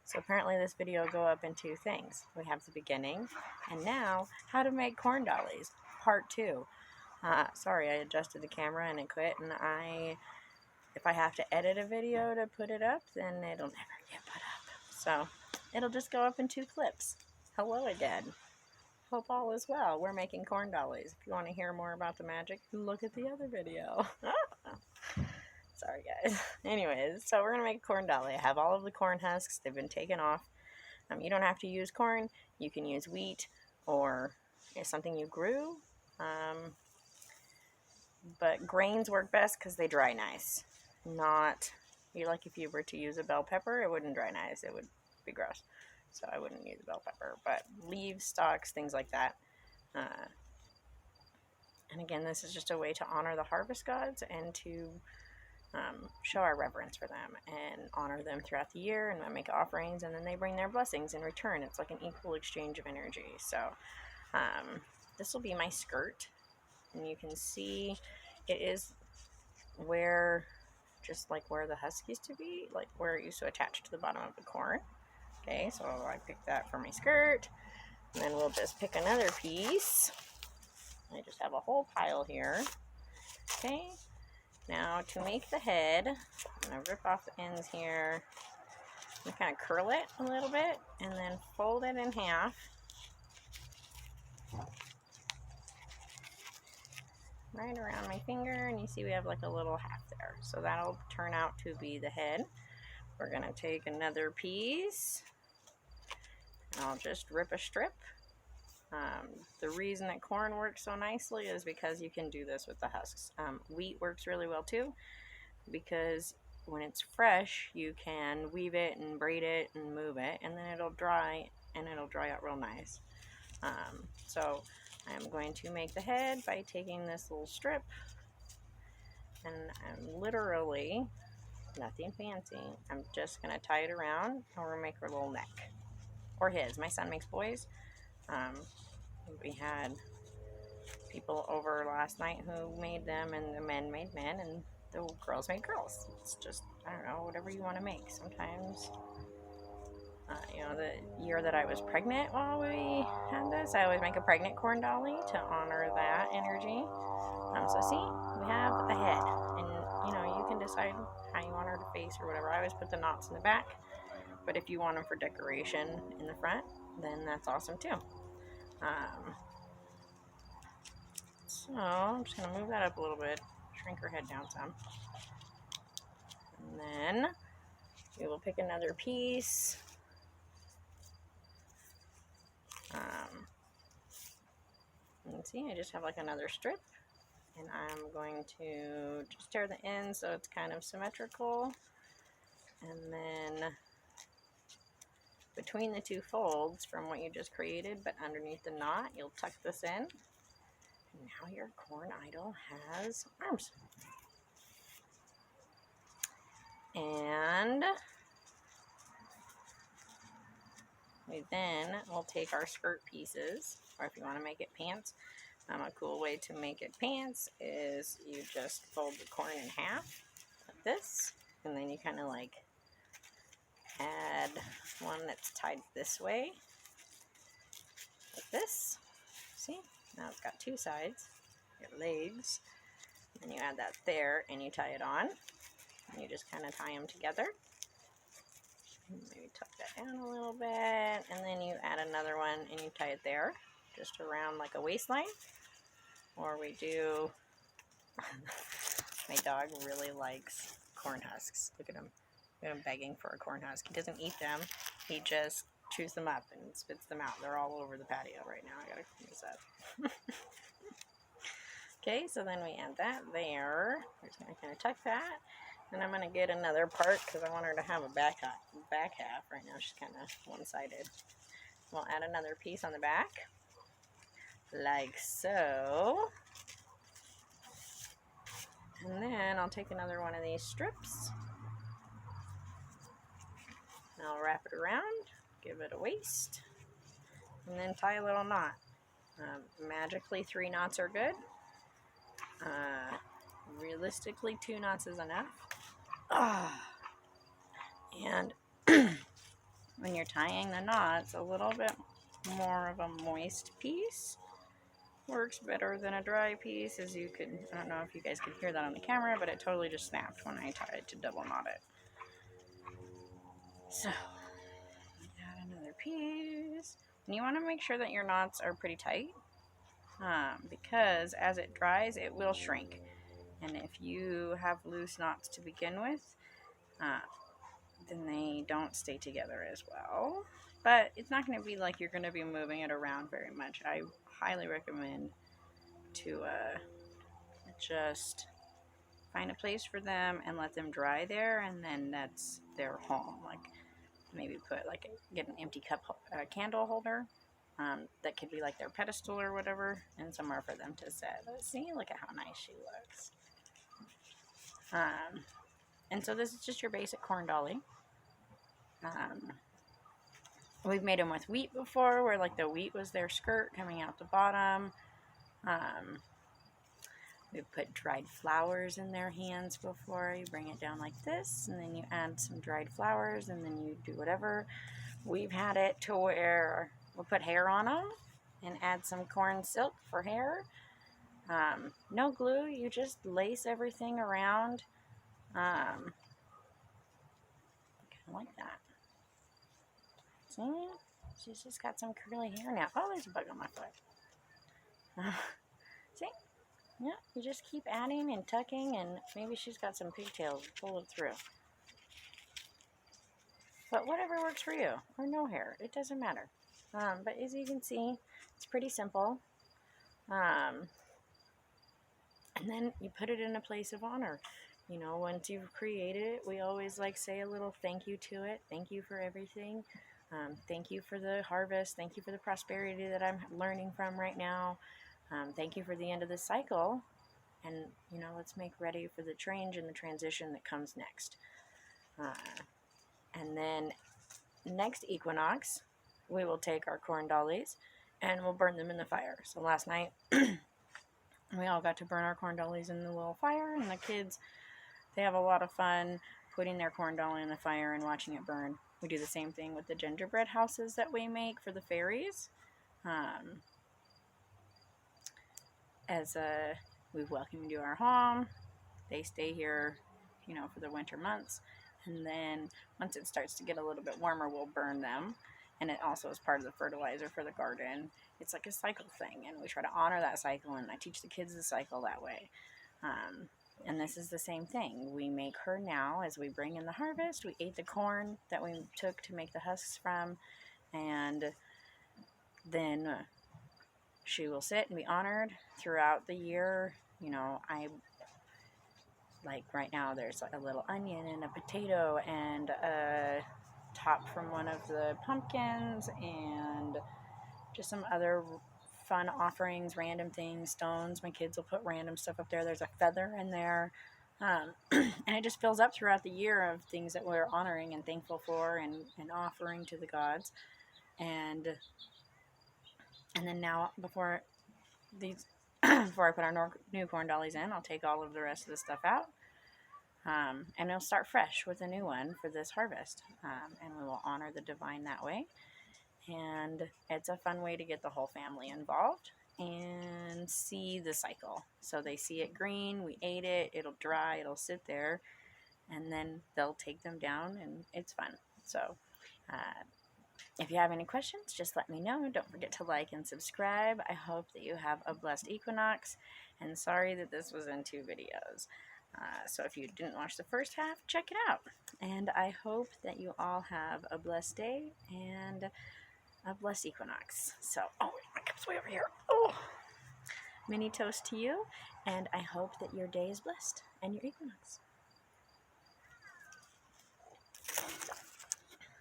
So apparently this video will go up in two things. We have the beginning, and now how to make corn dollies, part 2. Sorry, I adjusted the camera and it quit, and if I have to edit a video to put it up, then it'll never get put up. So it'll just go up in 2 clips. Hello again. Hope all is well. We're making corn dollies. If you want to hear more about the magic, look at the other video. Sorry guys. Anyways, so we're going to make a corn dolly. I have all of the corn husks. They've been taken off. You don't have to use corn. You can use wheat or something you grew. But grains work best because they dry nice. Not, like if you were to use a bell pepper, it wouldn't dry nice. It would be gross. So I wouldn't use a bell pepper. But leaves, stalks, things like that. And again, this is just a way to honor the harvest gods and to show our reverence for them and honor them throughout the year, and make offerings, and then they bring their blessings in return. It's like an equal exchange of energy. So this will be my skirt, and you can see it is just like where the husk used to be, like where it used to attach to the bottom of the corn. Okay, so I picked that for my skirt, and then we'll just pick another piece. I just have a whole pile here. Okay, now to make the head, I'm going to rip off the ends here and kind of curl it a little bit and then fold it in half. Right around my finger, and you see we have like a little half there. So that'll turn out to be the head. We're going to take another piece, and I'll just rip a strip. The reason that corn works so nicely is because you can do this with the husks. Wheat works really well too, because when it's fresh you can weave it and braid it and move it, and then it'll dry, and it'll dry out real nice. So I'm going to make the head by taking this little strip, and I'm literally, nothing fancy, I'm just going to tie it around, and we'll make her little neck. Or his. My son makes boys. We had people over last night who made them, and the men made men, and the girls made girls. It's just, I don't know, whatever you want to make. Sometimes, the year that I was pregnant while we had this, I always make a pregnant corn dolly to honor that energy. So see, we have a head, and you can decide how you want her to face or whatever. I always put the knots in the back, but if you want them for decoration in the front, then that's awesome too. So I'm just going to move that up a little bit, shrink her head down some, and then we will pick another piece. You can see I just have like another strip, and I'm going to just tear the ends so it's kind of symmetrical, and then between the 2 folds from what you just created, but underneath the knot, you'll tuck this in. And now your corn idol has arms. And we then will take our skirt pieces, or if you want to make it pants, a cool way to make it pants is you just fold the corn in half like this, and then you kind of like add one that's tied this way, like this. See? Now it's got 2 sides, your legs, and you add that there, and you tie it on, and you just kind of tie them together. Maybe tuck that down a little bit, and then you add another one, and you tie it there, just around like a waistline. Or we do, my dog really likes corn husks. Look at him. Look at him begging for a corn husk. He doesn't eat them. He just chews them up and spits them out. They're all over the patio right now. I gotta clean this up. Okay, so then we add that there. We're just gonna kind of tuck that. And I'm gonna get another part because I want her to have a back half. Right now she's kind of one-sided. We'll add another piece on the back, like so. And then I'll take another one of these strips, and I'll wrap it around, give it a waist, and then tie a little knot. Magically 3 knots are good. Realistically 2 knots is enough. And when you're tying the knots, a little bit more of a moist piece works better than a dry piece, as you could, I don't know if you guys could hear that on the camera, but it totally just snapped when I tried to double knot it. So, add another piece. And you want to make sure that your knots are pretty tight, because as it dries, it will shrink. And if you have loose knots to begin with, then they don't stay together as well. But it's not going to be like you're going to be moving it around very much. I highly recommend to just find a place for them and let them dry there, and then that's their home. Like maybe get an empty cup candle holder that could be like their pedestal or whatever, and somewhere for them to sit. But see, look at how nice she looks. And so this is just your basic corn dolly. We've made them with wheat before, where like the wheat was their skirt coming out the bottom. We've put dried flowers in their hands before. You bring it down like this, and then you add some dried flowers, and then you do whatever. We've had it to where we'll put hair on them and add some corn silk for hair. No glue, you just lace everything around. Kind of like that. See? She's just got some curly hair now. Oh, there's a bug on my foot. See? Yeah, you just keep adding and tucking, and maybe she's got some pigtails. Pull it through. But whatever works for you, or no hair, it doesn't matter. But as you can see, it's pretty simple. And then you put it in a place of honor. You know, once you've created it, we always like say a little thank you to it. Thank you for everything. Thank you for the harvest. Thank you for the prosperity that I'm learning from right now. Thank you for the end of the cycle. And, you know, let's make ready for the change and the transition that comes next. And then next equinox, we will take our corn dollies and we'll burn them in the fire. So last night, we all got to burn our corn dollies in the little fire, and the kids, they have a lot of fun putting their corn dolly in the fire and watching it burn. We do the same thing with the gingerbread houses that we make for the fairies. As we welcome them to our home, they stay here, you know, for the winter months. And then once it starts to get a little bit warmer, we'll burn them. And it also is part of the fertilizer for the garden. It's like a cycle thing, and we try to honor that cycle, and I teach the kids the cycle that way. And this is the same thing. We make her now as we bring in the harvest. We ate the corn that we took to make the husks from, and then she will sit and be honored throughout the year. You know, like right now there's a little onion and a potato and a top from one of the pumpkins and just some other fun offerings, random things, stones. My kids will put random stuff up there. There's a feather in there. And it just fills up throughout the year of things that we're honoring and thankful for and offering to the gods. And then now, before I put our new corn dollies in, I'll take all of the rest of the stuff out. And it'll start fresh with a new one for this harvest. And we will honor the divine that way. And it's a fun way to get the whole family involved and see the cycle. So they see it green, we ate it, it'll dry, it'll sit there, and then they'll take them down, and it's fun. So if you have any questions, just let me know. Don't forget to like and subscribe. I hope that you have a blessed equinox, and sorry that this was in 2 videos. So if you didn't watch the first half, check it out. And I hope that you all have a blessed day and a blessed equinox. So, oh, my cup's way over here. Oh, mini toast to you, and I hope that your day is blessed and your equinox.